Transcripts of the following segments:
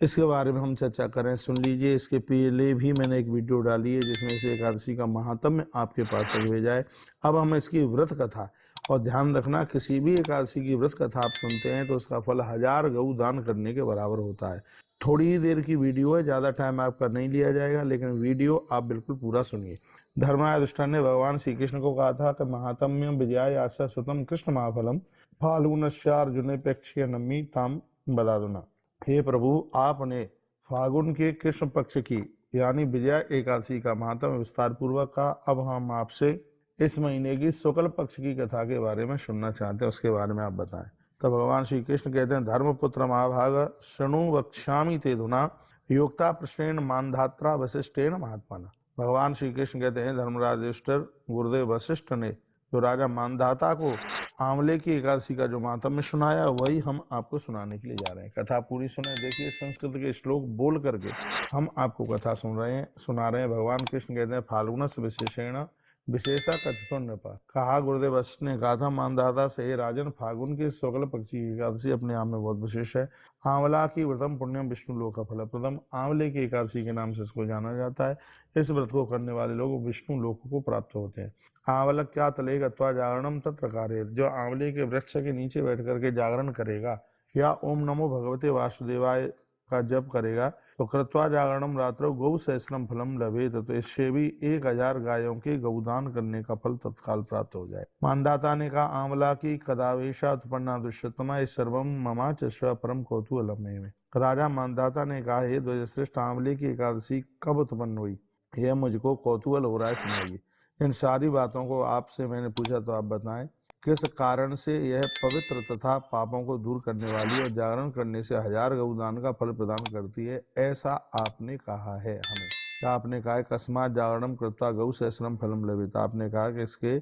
इसके बारे में हम चर्चा करें, सुन लीजिए। इसके पहले भी मैंने एक वीडियो डाली है जिसमें से एकादशी का महात्म्य आपके पास तक भेजा है। अब हम इसकी व्रत कथा, और ध्यान रखना किसी भी एकादशी की व्रत कथा आप सुनते हैं तो उसका फल 1000 गऊ दान करने के बराबर होता है। थोड़ी ही देर की वीडियो है, ज़्यादा टाइम आपका नहीं लिया जाएगा, लेकिन वीडियो आप बिल्कुल पूरा सुनिए। धर्मराज युधिष्ठिर ने भगवान श्री कृष्ण को कहा था कि महात्म्यम विजयाय आशा सुतम कृष्ण महाफलम फाल्गुनस्यार्जुनेपेक्षया नमी ताम बदादुना। हे प्रभु, आपने फागुन के कृष्ण पक्ष की यानी विजया एकादशी का महात्म्य विस्तार पूर्वक का। अब हम आपसे इस महीने की शुक्ल पक्ष की कथा के बारे में सुनना चाहते हैं, उसके बारे में आप बताएं। तो भगवान श्री कृष्ण कहते हैं, धर्मपुत्र महाभाग शृणु वक्ष्यामि ते धुना योक्ता प्रश्नेन मानधात्रा वशिष्ठेन महात्मना। भगवान श्री कृष्ण कहते हैं, धर्मराज युधिष्ठिर गुरुदेव वशिष्ठ ने जो राजा मानधाता को आंवले की एकादशी का जो महात्म्य सुनाया, वही हम आपको सुनाने के लिए जा रहे हैं। कथा पूरी सुने। देखिए, संस्कृत के श्लोक बोल करके हम आपको कथा सुना रहे हैं। भगवान कृष्ण कहते हैं, फाल्गुनस्य विशेषेण विशेषा कथितो नृप। कहा गुरुदेव वशिष्ठ ने कहा था मानधाता से, हे राजन, फागुन की शुक्ल पक्ष की एकादशी अपने आप में बहुत विशेष है। आंवला की व्रतम पुण्यम विष्णु लोक फल प्रदम। आंवले की एकादशी के नाम से इसको जाना जाता है। इस व्रत को करने वाले लोग विष्णु लोक को प्राप्त होते हैं। आंवल क्या तले गत्वा जागरणम तत्र कार्य। जो आंवले के वृक्ष के नीचे बैठ करके जागरण करेगा या ओम नमो भगवते वासुदेवाय का जप करेगा तो कृत्वा जागरणम रात्रो गौ सहस्रम फलम लभेत। तो इससे भी 1000 गायों के गौदान करने का फल तत्काल प्राप्त हो जाए। मानदाता ने कहा, आंवला की कदावेशा उत्पन्ना दुष्यतमा सर्वम ममा चस्व परम कौतूहलम में। राजा मानदाता ने कहा, हे द्विजश्रेष्ठ, आंवले की एकादशी कब उत्पन्न हुई, यह मुझको कौतूहल हो रहा है, सुनाइए। इन सारी बातों को आपसे मैंने पूछा तो आप बताएं। किस कारण से यह पवित्र तथा पापों को दूर करने वाली और जागरण करने से 1000 गौदान का फल प्रदान करती है, ऐसा आपने कहा है हमें। क्या आपने कहा है, कस्मात जागरणम कृत्वा गौ सहस्रम फलम लभेत। आपने कहा कि इसके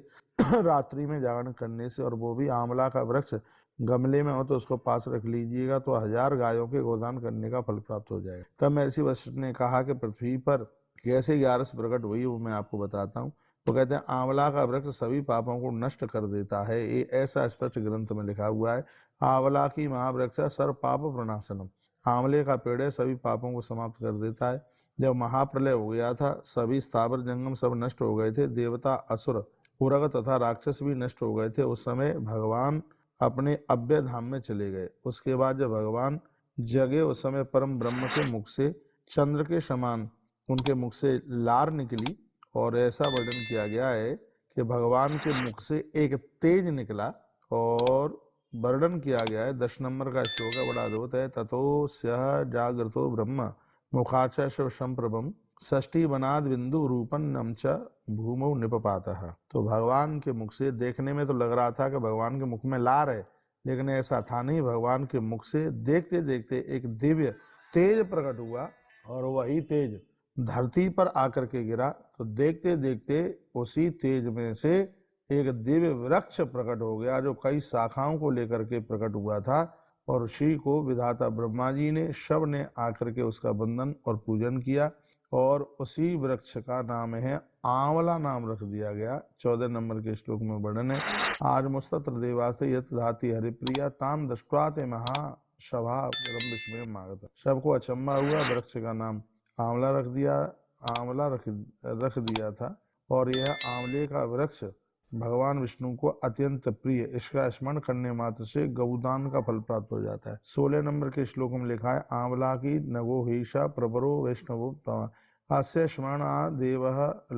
रात्रि में जागरण करने से, और वो भी आंवला का वृक्ष गमले में हो तो उसको पास रख लीजिएगा तो 1000 गायों के गोदान करने का फल प्राप्त हो जाएगा। तब महर्षि वशिष्ठ ने कहा कि पृथ्वी पर कैसे 11 प्रकट हुई, वो मैं आपको बताता हूँ। तो कहते हैं, आंवला का वृक्ष सभी पापों को नष्ट कर देता है, ये ऐसा स्पष्ट ग्रंथ में लिखा हुआ है। आंवला की महावृक्ष सर्व पाप प्रणाशनम। आंवले का पेड़ है, सभी पापों को समाप्त कर देता है। जब महाप्रलय हो गया था, सभी स्थावर जंगम सब नष्ट हो गए थे, देवता असुर उरग तथा राक्षस भी नष्ट हो गए थे। उस समय भगवान अपने अव्यय धाम में चले गए। उसके बाद जब भगवान जगे, उस समय परम ब्रह्म के मुख से चंद्र के समान उनके मुख से लार निकली, और ऐसा वर्णन किया गया है कि भगवान के मुख से एक तेज निकला, और वर्णन किया गया है 10 नंबर का श्लोक है, बड़ा अद्भुत है। ततो स्यः जागृतो ब्रह्म मुखाच शिव संप्रभम षष्ठी बनाद बिंदु रूपन नमच भूमौ निपपातः। तो भगवान के मुख से, देखने में तो लग रहा था कि भगवान के मुख में लार है, लेकिन ऐसा था नहीं। भगवान के मुख से देखते देखते एक दिव्य तेज प्रकट हुआ, और वही तेज धरती पर आकर के गिरा। तो देखते देखते उसी तेज में से एक दिव्य वृक्ष प्रकट हो गया, जो कई शाखाओं को लेकर के प्रकट हुआ था, और उसी को विधाता ब्रह्मा जी ने, शव ने आकर के उसका वंदन और पूजन किया, और उसी वृक्ष का नाम है आंवला, नाम रख दिया गया। 14 नंबर के श्लोक में वर्णन है, आज मुस्तत्र देवास्ते यत धाति हरिप्रिया ताम दृष्ट्वा महाशभा विस्मय मागत। सबको अचंबा हुआ, वृक्ष का नाम आंवला रख दिया था, और यह आंवले का वृक्ष भगवान विष्णु को अत्यंत प्रिय। इसका स्मरण करने मात्र से गौदान का फल प्राप्त हो जाता है। 16 नंबर के श्लोक में लिखा है, आंवला की नगो हिषा प्रवरो वैष्णवो अस्य स्मरण देव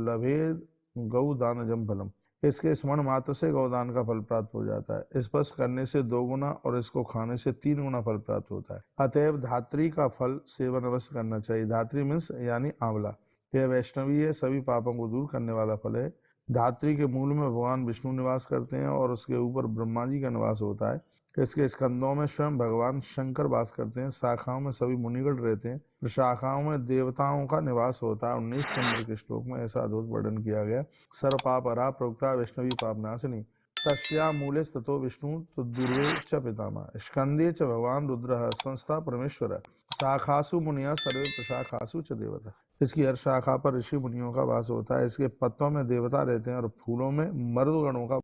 लभे गौदानजम फलम। इसके स्मरण मात्र से गौदान का फल प्राप्त हो जाता है। स्पर्श करने से 2 गुना और इसको खाने से 3 गुना फल प्राप्त होता है। अतएव धात्री का फल सेवन अवश्य करना चाहिए। धात्री मीन्स यानी आंवला, यह वैष्णवी है, सभी पापों को दूर करने वाला फल है। धात्री के मूल में भगवान विष्णु निवास करते हैं, और उसके ऊपर ब्रह्मा जी का निवास होता है। इसके स्कंदों में स्वयं भगवान शंकर वास करते हैं। शाखाओं में सभी मुनिगण रहते हैं, शाखाओं में देवताओं का निवास होता है। 19 नंबर के श्लोक में ऐसा अद्भुत वर्णन किया गया, सर्व पापहरा प्रोक्ता वैष्णवी पापनाशिनी तस्या मूले स्थितो विष्णु तो दुर्वे च पितामह स्कंदे च भगवान रुद्र संस्था परमेश्वर शाखासु मुनिया सर्वे प्रशाखासु च देवता। इसकी हर शाखा पर ऋषि मुनियों का वास होता है। इसके पत्तों में देवता रहते हैं, और फूलों में मर्दगणों का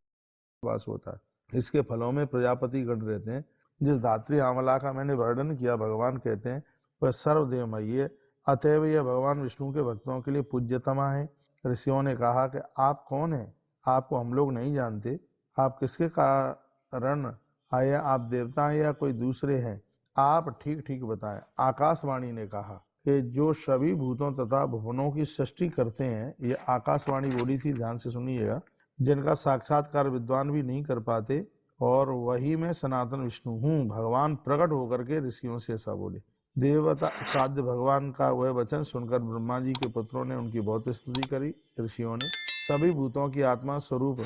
वास होता है। इसके फलों में प्रजापति गण रहते हैं। जिस धात्री आंवला का मैंने वर्णन किया, भगवान कहते हैं वह सर्वदेवमयी है, अतएव यह भगवान विष्णु के भक्तों के लिए पूज्यतमा है। ऋषियों ने कहा कि आप कौन हैं? आपको हम लोग नहीं जानते। आप किसके कारण आए? आप देवता हैं या कोई दूसरे हैं? आप ठीक ठीक बताएं। आकाशवाणी ने कहा कि जो सभी भूतों तथा भुवनों की सृष्टि करते हैं, ये आकाशवाणी बोली थी, ध्यान से सुनिएगा, जिनका साक्षात्कार विद्वान भी नहीं कर पाते, और वही मैं सनातन विष्णु हूँ। भगवान प्रकट होकर के ऋषियों से ऐसा बोले। देवता साध्य भगवान का वह वचन सुनकर ब्रह्मा जी के पुत्रों ने उनकी बहुत स्तुति करी। ऋषियों ने सभी भूतों की आत्मा स्वरूप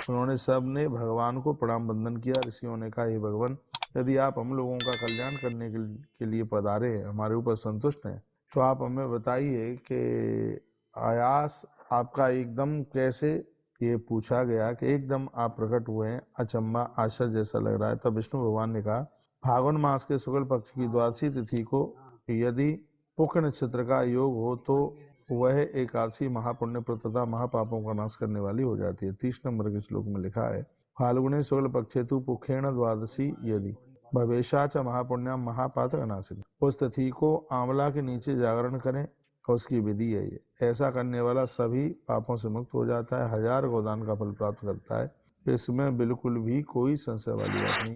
उन्होंने सब ने भगवान को प्रणाम वंदन किया। ऋषियों ने कहा, हे भगवान, यदि आप हम लोगों का कल्याण करने के लिए पधारे हैं, हमारे ऊपर संतुष्ट हैं, तो आप हमें बताइए कि आयास आपका एकदम कैसे? ये पूछा गया कि एकदम आप प्रकट हुए हैं, अचंबा आश्चर्य जैसा लग रहा है। तब विष्णु भगवान ने कहा, फागुन मास के शुक्ल पक्ष की द्वादशी तिथि को यदि पुख नक्षत्र का योग हो तो वह एकादशी महापुण्य तथा महापापों का नाश करने वाली हो जाती है। 30 नंबर के श्लोक में लिखा है, फाल्गुने शुक्ल पक्षेतु पुखेण द्वादशी यदि भवेशा च महापुण्यम महापातक नाशिनी। उस तिथि को आंवला के नीचे जागरण करें और उसकी विधि है ये। ऐसा करने वाला सभी पापों से मुक्त हो जाता है, 1000 गोदान का फल प्राप्त करता है। इसमें बिल्कुल भी कोई संशय वाली बात नहीं है।